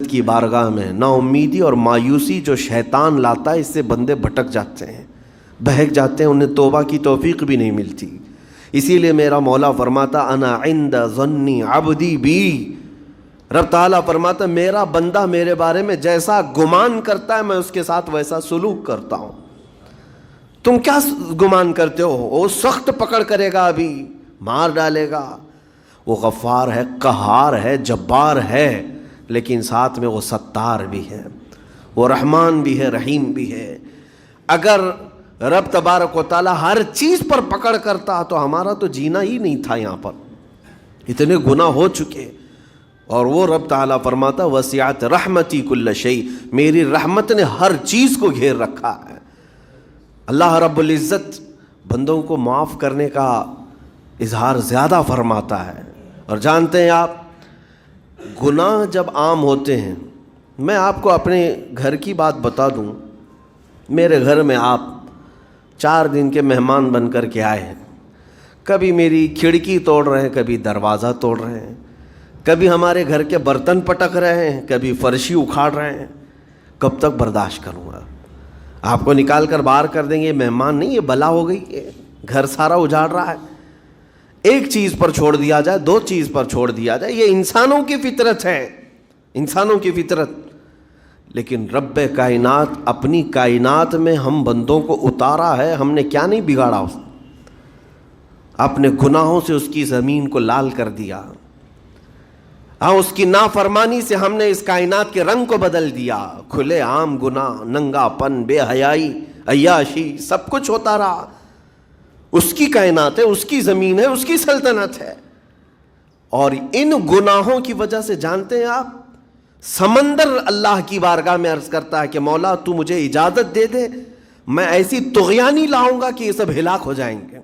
کی بارگاہ میں نا امیدی اور مایوسی جو شیطان لاتا ہے، اس سے بندے بھٹک جاتے ہیں، بہک جاتے ہیں، انہیں توبہ کی توفیق بھی نہیں ملتی۔ اسی لیے میرا مولا فرماتا انا عند ظن عبدی بی، رب تعالیٰ فرماتا میرا بندہ میرے بارے میں جیسا گمان کرتا ہے میں اس کے ساتھ ویسا سلوک کرتا ہوں۔ تم کیا گمان کرتے ہو؟ وہ سخت پکڑ کرے گا، ابھی مار ڈالے گا۔ وہ غفار ہے، قہار ہے، جبار ہے، لیکن ساتھ میں وہ ستار بھی ہے، وہ رحمان بھی ہے، رحیم بھی ہے۔ اگر رب تبارک و تعالیٰ ہر چیز پر پکڑ کرتا تو ہمارا تو جینا ہی نہیں تھا، یہاں پر اتنے گناہ ہو چکے۔ اور وہ رب تعالیٰ فرماتا وسعت رحمتی کل شیء، میری رحمت نے ہر چیز کو گھیر رکھا ہے۔ اللہ رب العزت بندوں کو معاف کرنے کا اظہار زیادہ فرماتا ہے۔ اور جانتے ہیں آپ، گناہ جب عام ہوتے ہیں، میں آپ کو اپنے گھر کی بات بتا دوں، میرے گھر میں آپ 4 دن کے مہمان بن کر کے آئے ہیں، کبھی میری کھڑکی توڑ رہے ہیں، کبھی دروازہ توڑ رہے ہیں، کبھی ہمارے گھر کے برتن پٹک رہے ہیں، کبھی فرشی اکھاڑ رہے ہیں، کب تک برداشت کروں گا؟ آپ کو نکال کر باہر کر دیں گے، یہ مہمان نہیں، یہ بلا ہو گئی، یہ گھر سارا اجاڑ رہا ہے۔ ایک چیز پر چھوڑ دیا جائے، 2 چیز پر چھوڑ دیا جائے، یہ انسانوں کی فطرت ہے، انسانوں کی فطرت۔ لیکن رب کائنات اپنی کائنات میں ہم بندوں کو اتارا ہے، ہم نے کیا نہیں بگاڑا اس نے؟ اپنے گناہوں سے اس کی زمین کو لال کر دیا، ہاں اس کی نافرمانی سے ہم نے اس کائنات کے رنگ کو بدل دیا۔ کھلے عام گناہ، ننگا پن، بے حیائی، عیاشی، سب کچھ ہوتا رہا۔ اس کی کائنات ہے، اس کی زمین ہے، اس کی سلطنت ہے۔ اور ان گناہوں کی وجہ سے جانتے ہیں آپ، سمندر اللہ کی بارگاہ میں عرض کرتا ہے کہ مولا تو مجھے اجازت دے دے، میں ایسی طغیانی لاؤں گا کہ یہ سب ہلاک ہو جائیں گے۔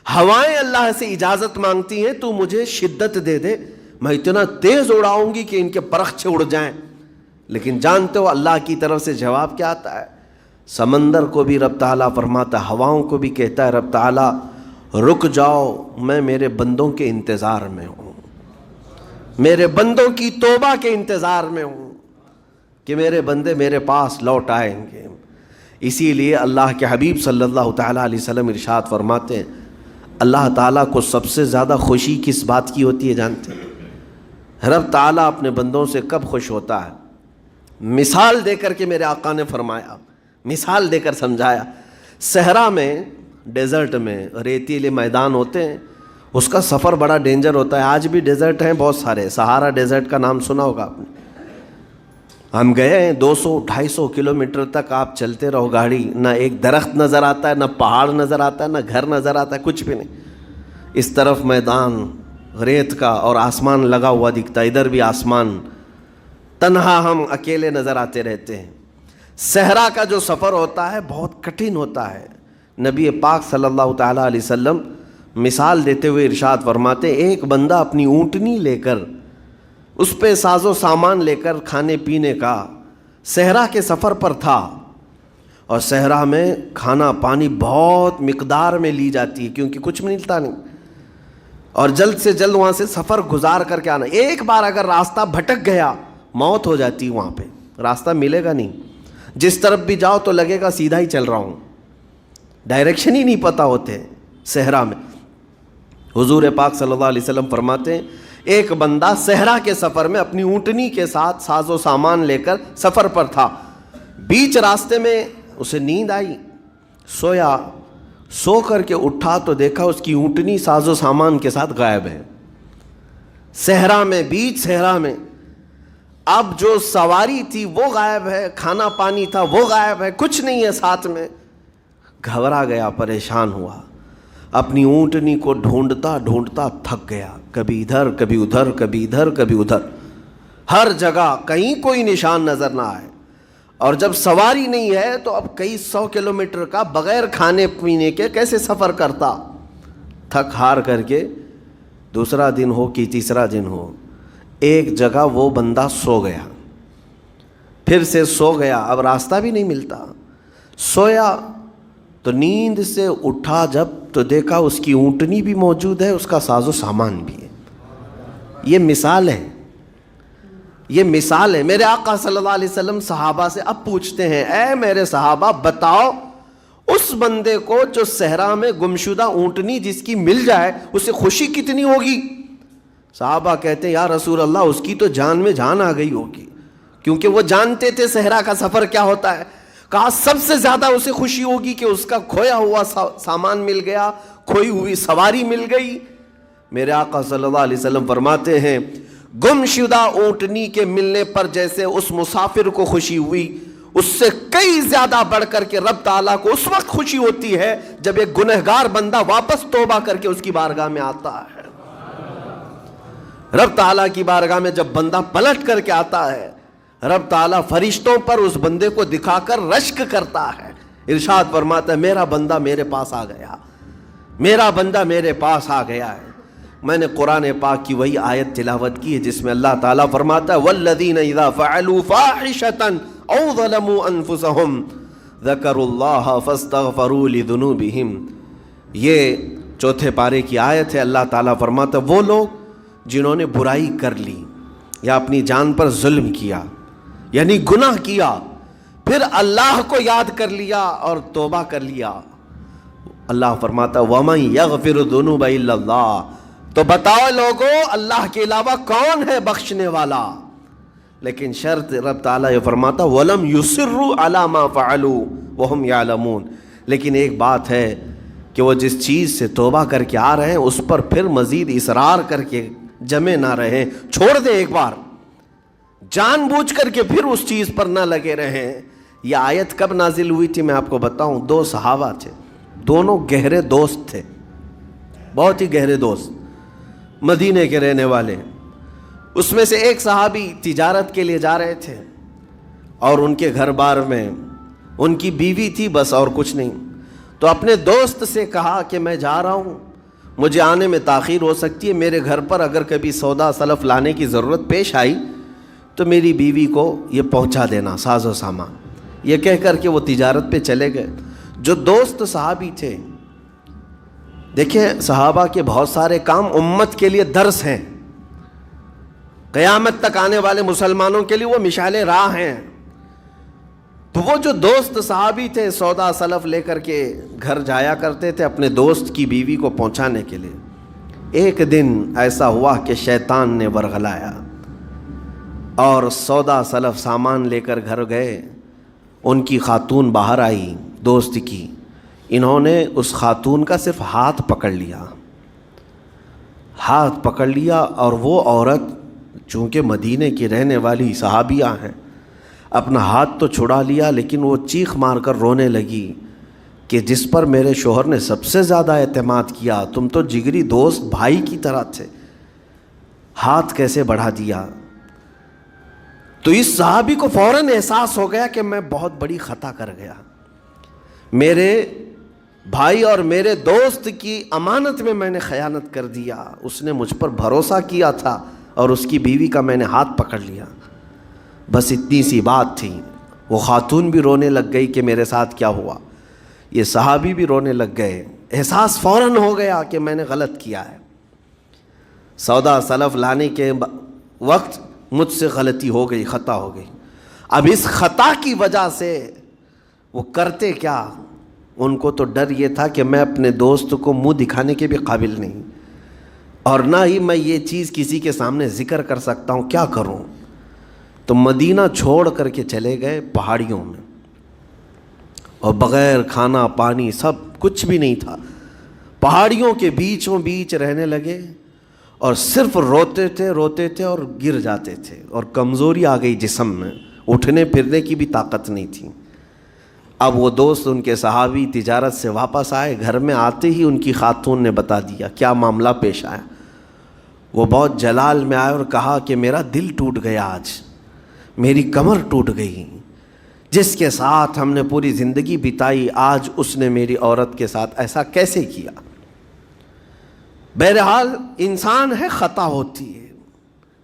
ہوائیں اللہ سے اجازت مانگتی ہیں، تو مجھے شدت دے دے، میں اتنا تیز اڑاؤں گی کہ ان کے پرخچے اڑ جائیں۔ لیکن جانتے ہو اللہ کی طرف سے جواب کیا آتا ہے؟ سمندر کو بھی رب تعالیٰ فرماتا ہے، ہواؤں کو بھی کہتا ہے رب تعالیٰ رک جاؤ، میں میرے بندوں کے انتظار میں ہوں، میرے بندوں کی توبہ کے انتظار میں ہوں کہ میرے بندے میرے پاس لوٹ آئیں گے۔ اسی لیے اللہ کے حبیب صلی اللہ تعالیٰ علیہ وسلم ارشاد فرماتے ہیں، اللہ تعالیٰ کو سب سے زیادہ خوشی کس بات کی ہوتی ہے جانتے ہیں؟ رب تعالیٰ اپنے بندوں سے کب خوش ہوتا ہے؟ مثال دے کر کے میرے آقا نے فرمایا، مثال دے کر سمجھایا۔ صحرا میں، ڈیزرٹ میں ریتیلے میدان ہوتے ہیں، اس کا سفر بڑا ڈینجر ہوتا ہے۔ آج بھی ڈیزرٹ ہیں بہت سارے، سہارا ڈیزرٹ کا نام سنا ہوگا آپ نے۔ ہم گئے ہیں، 200-250 کلومیٹر تک آپ چلتے رہو گاڑی، نہ ایک درخت نظر آتا ہے، نہ پہاڑ نظر آتا ہے، نہ گھر نظر آتا ہے، کچھ بھی نہیں۔ اس طرف میدان ریت کا اور آسمان لگا ہوا دکھتا ہے، ادھر بھی آسمان، تنہا ہم اکیلے نظر آتے رہتے ہیں۔ صحرا کا جو سفر ہوتا ہے بہت کٹھن ہوتا ہے۔ نبی پاک صلی اللہ تعالیٰ علیہ وسلم مثال دیتے ہوئے ارشاد فرماتے، ایک بندہ اپنی اونٹنی لے کر، اس پہ ساز و سامان لے کر کھانے پینے کا صحرا کے سفر پر تھا، اور صحرا میں کھانا پانی بہت مقدار میں لی جاتی ہے کیونکہ کچھ ملتا نہیں، اور جلد سے جلد وہاں سے سفر گزار کر کے آنا۔ ایک بار اگر راستہ بھٹک گیا موت ہو جاتی، وہاں پہ راستہ ملے گا نہیں، جس طرف بھی جاؤ تو لگے گا سیدھا ہی چل رہا ہوں، ڈائریکشن ہی نہیں پتہ ہوتے صحرا میں۔ حضور پاک صلی اللہ علیہ وسلم فرماتے ہیں، ایک بندہ صحرا کے سفر میں اپنی اونٹنی کے ساتھ ساز و سامان لے کر سفر پر تھا، بیچ راستے میں اسے نیند آئی، سویا، سو کر کے اٹھا تو دیکھا اس کی اونٹنی ساز و سامان کے ساتھ غائب ہے، صحرا میں، بیچ صحرا میں۔ اب جو سواری تھی وہ غائب ہے، کھانا پانی تھا وہ غائب ہے، کچھ نہیں ہے ساتھ میں۔ گھبرا گیا، پریشان ہوا، اپنی اونٹنی کو ڈھونڈتا ڈھونڈتا تھک گیا، کبھی ادھر کبھی ادھر، کبھی ادھر کبھی ادھر، ہر جگہ کہیں کوئی نشان نظر نہ آئے۔ اور جب سواری نہیں ہے تو اب کئی 100 کلومیٹر کا بغیر کھانے پینے کے کیسے سفر کرتا؟ تھک ہار کر کے دوسرا دن ہو کہ تیسرا دن ہو، ایک جگہ وہ بندہ سو گیا، پھر سے سو گیا، اب راستہ بھی نہیں ملتا۔ سویا تو نیند سے اٹھا جب تو دیکھا اس کی اونٹنی بھی موجود ہے، اس کا ساز و سامان بھی ہے۔ یہ مثال ہے۔ یہ مثال ہے. میرے آقا صلی اللہ علیہ وسلم صحابہ سے اب پوچھتے ہیں, اے میرے صحابہ بتاؤ اس بندے کو جو صحرا میں گمشدہ اونٹنی جس کی مل جائے اسے خوشی کتنی ہوگی؟ صحابہ کہتے ہیں یا رسول اللہ اس کی تو جان میں جان آ گئی ہوگی, کیونکہ وہ جانتے تھے صحرا کا سفر کیا ہوتا ہے. کہا سب سے زیادہ اسے خوشی ہوگی کہ اس کا کھویا ہوا سامان مل گیا, کھوئی ہوئی سواری مل گئی. میرے آقا صلی اللہ علیہ وسلم فرماتے ہیں گمشدہ اونٹنی کے ملنے پر جیسے اس مسافر کو خوشی ہوئی, اس سے کئی زیادہ بڑھ کر کے رب تعالیٰ کو اس وقت خوشی ہوتی ہے جب ایک گنہگار بندہ واپس توبہ کر کے اس کی بارگاہ میں آتا ہے. رب تعالیٰ کی بارگاہ میں جب بندہ پلٹ کر کے آتا ہے, رب تعالیٰ فرشتوں پر اس بندے کو دکھا کر رشک کرتا ہے, ارشاد فرماتا ہے میرا بندہ میرے پاس آ گیا, میرا بندہ میرے پاس آ گیا ہے. میں نے قرآن پاک کی وہی آیت تلاوت کی ہے جس میں اللہ تعالیٰ فرماتا ہے والذین اذا فعلوا فاحشة او ظلموا انفسهم ذکروا اللہ فاستغفروا لذنوبہم. یہ چوتھے پارے کی آیت ہے. اللہ تعالیٰ فرماتا ہے وہ لوگ جنہوں نے برائی کر لی یا اپنی جان پر ظلم کیا یعنی گناہ کیا, پھر اللہ کو یاد کر لیا اور توبہ کر لیا. اللہ فرماتا وَمَن يَغْفِرُ الذُّنُوبَ إِلَّا اللَّهُ, تو بتاؤ لوگوں اللہ کے علاوہ کون ہے بخشنے والا. لیکن شرط رب تعالیٰ یہ فرماتا وَلَمْ يُصِرُّوا عَلَى مَا فَعَلُوا وَهُمْ يَعْلَمُونَ. لیکن ایک بات ہے کہ وہ جس چیز سے توبہ کر کے آ رہے ہیں اس پر پھر مزید اصرار کر کے جمے نہ رہیں, چھوڑ دیں ایک بار, جان بوجھ کر کے پھر اس چیز پر نہ لگے رہیں. یہ آیت کب نازل ہوئی تھی میں آپ کو بتاؤں. دو صحابہ تھے, دونوں گہرے دوست تھے, بہت ہی گہرے دوست, مدینے کے رہنے والے. اس میں سے ایک صحابی تجارت کے لیے جا رہے تھے اور ان کے گھر بار میں ان کی بیوی تھی بس اور کچھ نہیں. تو اپنے دوست سے کہا کہ میں جا رہا ہوں, مجھے آنے میں تاخیر ہو سکتی ہے, میرے گھر پر اگر کبھی سودا سلف لانے کی ضرورت پیش آئی تو میری بیوی کو یہ پہنچا دینا ساز و سامان. یہ کہہ کر کے وہ تجارت پہ چلے گئے. جو دوست صحابی تھے, دیکھیں صحابہ کے بہت سارے کام امت کے لیے درس ہیں, قیامت تک آنے والے مسلمانوں کے لیے وہ مشعل راہ ہیں. تو وہ جو دوست صحابی تھے سودا سلف لے کر کے گھر جایا کرتے تھے اپنے دوست کی بیوی کو پہنچانے کے لیے. ایک دن ایسا ہوا کہ شیطان نے ورغلایا اور سودا سلف سامان لے کر گھر گئے. ان کی خاتون باہر آئی دوست کی, انہوں نے اس خاتون کا صرف ہاتھ پکڑ لیا, ہاتھ پکڑ لیا, اور وہ عورت چونکہ مدینے کی رہنے والی صحابیہ ہیں اپنا ہاتھ تو چھڑا لیا لیکن وہ چیخ مار کر رونے لگی کہ جس پر میرے شوہر نے سب سے زیادہ اعتماد کیا, تم تو جگری دوست بھائی کی طرح تھے, ہاتھ کیسے بڑھا دیا. تو اس صحابی کو فوراً احساس ہو گیا کہ میں بہت بڑی خطا کر گیا, میرے بھائی اور میرے دوست کی امانت میں میں نے خیانت کر دیا, اس نے مجھ پر بھروسہ کیا تھا اور اس کی بیوی کا میں نے ہاتھ پکڑ لیا. بس اتنی سی بات تھی. وہ خاتون بھی رونے لگ گئی کہ میرے ساتھ کیا ہوا, یہ صحابی بھی رونے لگ گئے. احساس فوراً ہو گیا کہ میں نے غلط کیا ہے, سودا سلف لانے کے وقت مجھ سے غلطی ہو گئی, خطا ہو گئی. اب اس خطا کی وجہ سے وہ کرتے کیا, ان کو تو ڈر یہ تھا کہ میں اپنے دوست کو منہ دکھانے کے بھی قابل نہیں اور نہ ہی میں یہ چیز کسی کے سامنے ذکر کر سکتا ہوں, کیا کروں. تو مدینہ چھوڑ کر کے چلے گئے پہاڑیوں میں, اور بغیر کھانا پانی سب کچھ بھی نہیں تھا, پہاڑیوں کے بیچوں بیچ رہنے لگے اور صرف روتے تھے اور گر جاتے تھے, اور کمزوری آ گئی جسم میں, اٹھنے پھرنے کی بھی طاقت نہیں تھی. اب وہ دوست ان کے صحابی تجارت سے واپس آئے, گھر میں آتے ہی ان کی خاتون نے بتا دیا کیا معاملہ پیش آیا. وہ بہت جلال میں آئے اور کہا کہ میرا دل ٹوٹ گیا, آج میری کمر ٹوٹ گئی, جس کے ساتھ ہم نے پوری زندگی بتائی آج اس نے میری عورت کے ساتھ ایسا کیسے کیا. بہرحال انسان ہے, خطا ہوتی ہے,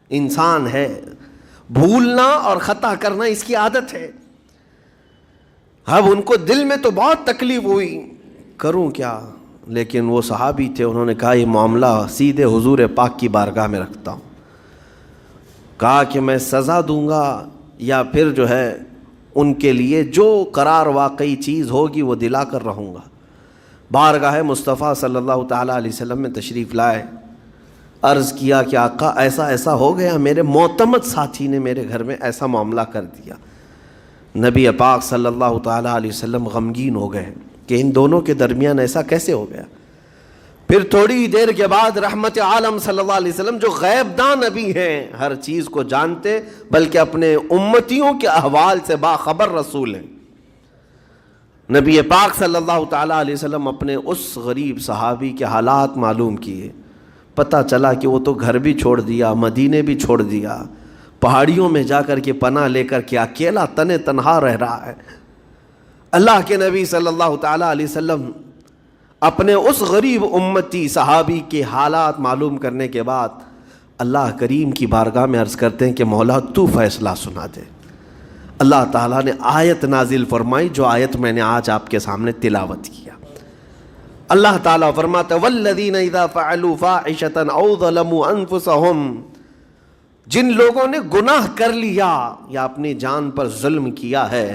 انسان ہے, بھولنا اور خطا کرنا اس کی عادت ہے. اب ان کو دل میں تو بہت تکلیف ہوئی, کروں کیا, لیکن وہ صحابی تھے, انہوں نے کہا یہ معاملہ سیدھے حضور پاک کی بارگاہ میں رکھتا ہوں. کہا کہ میں سزا دوں گا یا پھر جو ہے ان کے لیے جو قرار واقعی چیز ہوگی وہ دلا کر رہوں گا۔ بارگاہ مصطفیٰ صلی اللہ تعالیٰ علیہ وسلم میں تشریف لائے، عرض کیا کہ آقا ایسا ایسا ہو گیا، میرے معتمد ساتھی نے میرے گھر میں ایسا معاملہ کر دیا۔ نبی پاک صلی اللہ تعالیٰ علیہ وسلم غمگین ہو گئے کہ ان دونوں کے درمیان ایسا کیسے ہو گیا۔ پھر تھوڑی دیر کے بعد رحمت عالم صلی اللہ علیہ وسلم جو غیب داں نبی ہیں، ہر چیز کو جانتے بلکہ اپنے امتیوں کے احوال سے باخبر رسول ہیں، نبی پاک صلی اللہ تعالیٰ علیہ وسلم اپنے اس غریب صحابی کے حالات معلوم کیے۔ پتہ چلا کہ وہ تو گھر بھی چھوڑ دیا، مدینے بھی چھوڑ دیا، پہاڑیوں میں جا کر کے پناہ لے کر کے اکیلا تنہا رہ رہا ہے۔ اللہ کے نبی صلی اللہ تعالیٰ علیہ وسلم اپنے اس غریب امتی صحابی کے حالات معلوم کرنے کے بعد اللہ کریم کی بارگاہ میں عرض کرتے ہیں کہ مولا تو فیصلہ سنا دے۔ اللہ تعالیٰ نے آیت نازل فرمائی، جو آیت میں نے آج آپ کے سامنے تلاوت کیا۔ اللہ تعالیٰ فرماتا ہے والذین اذا فعلوا فاحشۃ او ظلموا انفسهم، جن لوگوں نے گناہ کر لیا یا اپنی جان پر ظلم کیا ہے،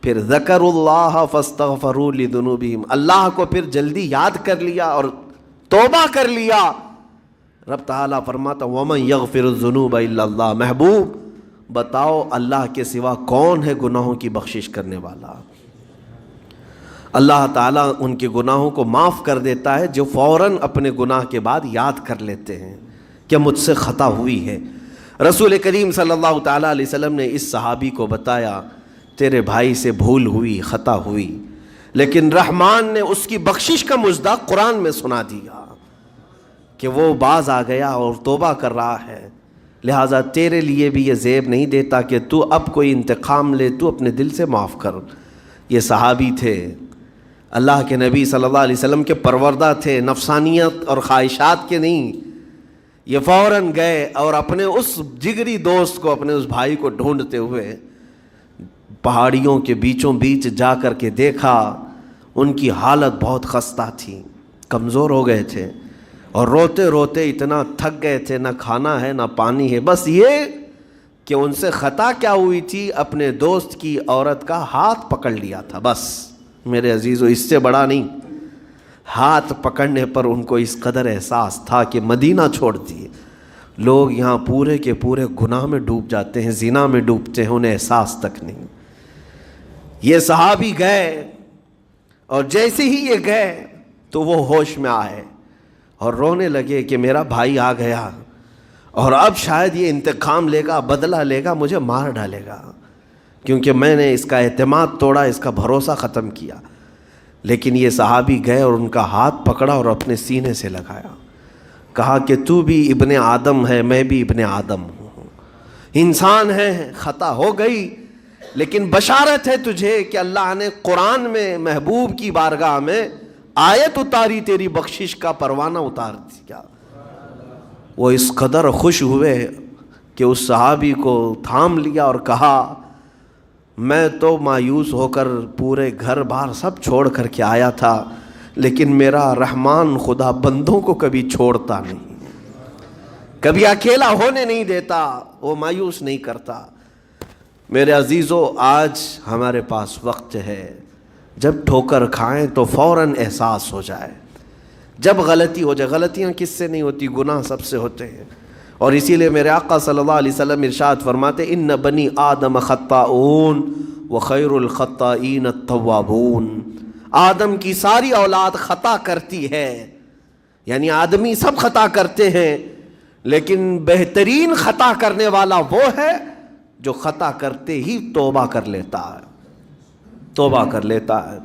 پھر ذکروا اللہ فاستغفروا لذنوبہم، اللہ کو پھر جلدی یاد کر لیا اور توبہ کر لیا، رب تعالیٰ فرماتا ومن یغفر الذنوب الا اللہ، محبوب بتاؤ اللہ کے سوا کون ہے گناہوں کی بخشش کرنے والا۔ اللہ تعالیٰ ان کے گناہوں کو معاف کر دیتا ہے جو فوراً اپنے گناہ کے بعد یاد کر لیتے ہیں کہ مجھ سے خطا ہوئی ہے۔ رسول کریم صلی اللہ تعالیٰ علیہ وسلم نے اس صحابی کو بتایا تیرے بھائی سے بھول ہوئی، خطا ہوئی، لیکن رحمان نے اس کی بخشش کا مژدہ قرآن میں سنا دیا کہ وہ باز آ گیا اور توبہ کر رہا ہے، لہٰذا تیرے لیے بھی یہ زیب نہیں دیتا کہ تو اب کوئی انتقام لے، تو اپنے دل سے معاف کر۔ یہ صحابی تھے، اللہ کے نبی صلی اللہ علیہ وسلم کے پروردہ تھے، نفسانیت اور خواہشات کے نہیں۔ یہ فوراً گئے اور اپنے اس جگری دوست کو، اپنے اس بھائی کو ڈھونڈتے ہوئے پہاڑیوں کے بیچوں بیچ جا کر کے دیکھا، ان کی حالت بہت خستہ تھی، کمزور ہو گئے تھے اور روتے روتے اتنا تھک گئے تھے، نہ کھانا ہے نہ پانی ہے، بس یہ کہ ان سے خطا کیا ہوئی تھی، اپنے دوست کی عورت کا ہاتھ پکڑ لیا تھا، بس میرے عزیزو اس سے بڑا نہیں۔ ہاتھ پکڑنے پر ان کو اس قدر احساس تھا کہ مدینہ چھوڑ دیے۔ لوگ یہاں پورے کے پورے گناہ میں ڈوب جاتے ہیں، زنا میں ڈوبتے ہیں، انہیں احساس تک نہیں۔ یہ صحابی گئے اور جیسے ہی یہ گئے تو وہ ہوش میں آئے اور رونے لگے کہ میرا بھائی آ گیا اور اب شاید یہ انتقام لے گا، بدلہ لے گا، مجھے مار ڈالے گا، کیونکہ میں نے اس کا اعتماد توڑا، اس کا بھروسہ ختم کیا۔ لیکن یہ صحابی گئے اور ان کا ہاتھ پکڑا اور اپنے سینے سے لگایا، کہا کہ تو بھی ابن آدم ہے، میں بھی ابن آدم ہوں، انسان ہے، خطا ہو گئی، لیکن بشارت ہے تجھے کہ اللہ نے قرآن میں محبوب کی بارگاہ میں آیت اتاری، تیری بخشش کا پروانہ اتار دیا۔ وہ اس قدر خوش ہوئے کہ اس صحابی کو تھام لیا اور کہا میں تو مایوس ہو کر پورے گھر بار سب چھوڑ کر کے آیا تھا، لیکن میرا رحمان خدا بندوں کو کبھی چھوڑتا نہیں، کبھی اکیلا ہونے نہیں دیتا، وہ مایوس نہیں کرتا۔ میرے عزیزو آج ہمارے پاس وقت ہے، جب ٹھوکر کھائیں تو فوراً احساس ہو جائے، جب غلطی ہو جائے، غلطیاں کس سے نہیں ہوتی، گناہ سب سے ہوتے ہیں۔ اور اسی لیے میرے آقا صلی اللہ علیہ وسلم ارشاد فرماتے ان بنی آدم خطاؤون وخیر الخطائین التوابون، آدم کی ساری اولاد خطا کرتی ہے، یعنی آدمی سب خطا کرتے ہیں، لیکن بہترین خطا کرنے والا وہ ہے جو خطا کرتے ہی توبہ کر لیتا ہے، توبہ کر لیتا ہے۔